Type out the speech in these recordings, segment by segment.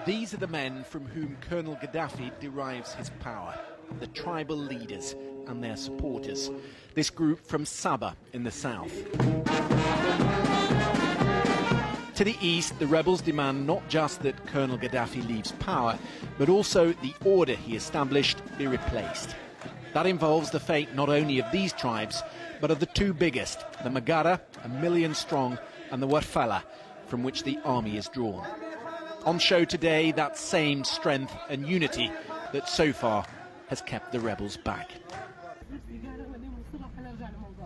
These are the men from whom Colonel Gaddafi derives his power, the tribal leaders and their supporters. This group from Saba in the south. To the east, the rebels demand not just that Colonel Gaddafi leaves power, but also the order he established be replaced. That involves the fate not only of these tribes, but of the two biggest, the Magara, 1 million strong, and the Warfala, from which the army is drawn. On show today, that same strength and unity that so far has kept the rebels back.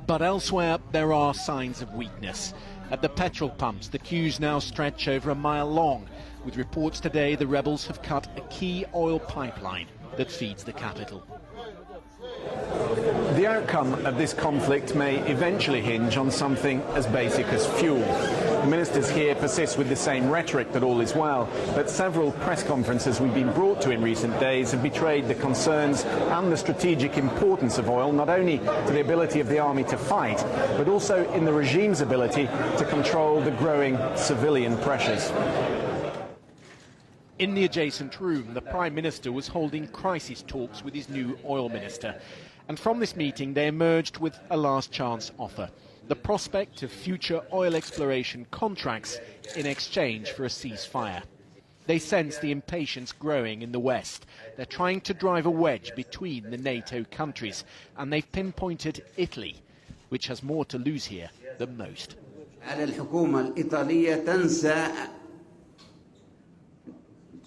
But elsewhere, there are signs of weakness. At the petrol pumps, the queues now stretch over a mile long, with reports today the rebels have cut a key oil pipeline that feeds the capital. The outcome of this conflict may eventually hinge on something as basic as fuel. The ministers here persist with the same rhetoric that all is well, but several press conferences we've been brought to in recent days have betrayed the concerns and the strategic importance of oil, not only to the ability of the army to fight, but also in the regime's ability to control the growing civilian pressures. In the adjacent room, the Prime Minister was holding crisis talks with his new oil minister. And from this meeting, they emerged with a last chance offer: the prospect of future oil exploration contracts in exchange for a ceasefire. They sense the impatience growing in the West. They're trying to drive a wedge between the NATO countries, and they've pinpointed Italy, which has more to lose here than most. على الحكومة الإيطالية تنسى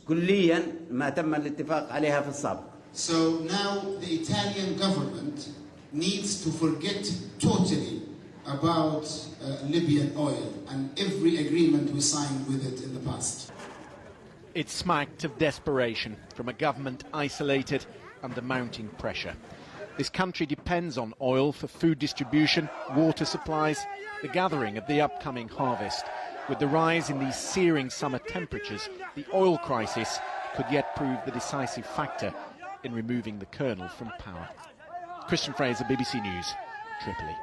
كليا ما تم الاتفاق عليها في السابق. So now the Italian government needs to forget totally about Libyan oil and every agreement we signed with it in the past. It smacked of desperation from a government isolated under mounting pressure. This country depends on oil for food distribution, water supplies, the gathering of the upcoming harvest. With the rise in these searing summer temperatures, the oil crisis could yet prove the decisive factor in removing the colonel from power. Christian Fraser, BBC News, Tripoli.